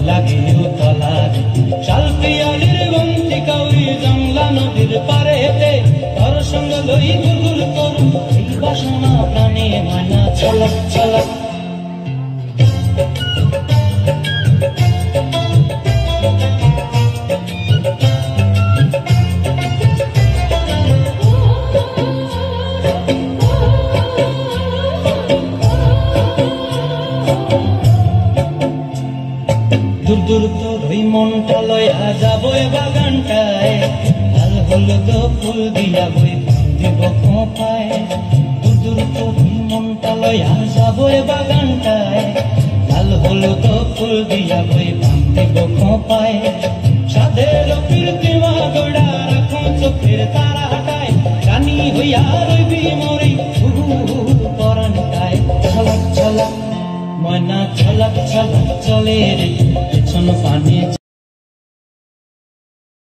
লাগে তলার শাল পিয়ালির গন্তি কাউরি জংলা নদীর পারেতে তোর সঙ্গ লই গুলগুল করু এই বাসনা প্রাণে ময়না ছলক ছলক দূর দূর তোর ওই মনটা লয়া যাবো এ বাগানটায় লাল হলুদ ফুল দিয়া বই দিব খোঁপায় দূর দূর তোর ওই মনটা লয়া যাবো এ বাগানটায় লাল হলুদ ফুল দিয়া বই দিব খোঁপায় সাধের প্রীতিমা গোড়া রাখো চোখের তারা হাটায় রানী হইয়া রইবি মরি পরানটায় ছলক ছলক ময়না ছলক ছলক চলে রে পেছন পানি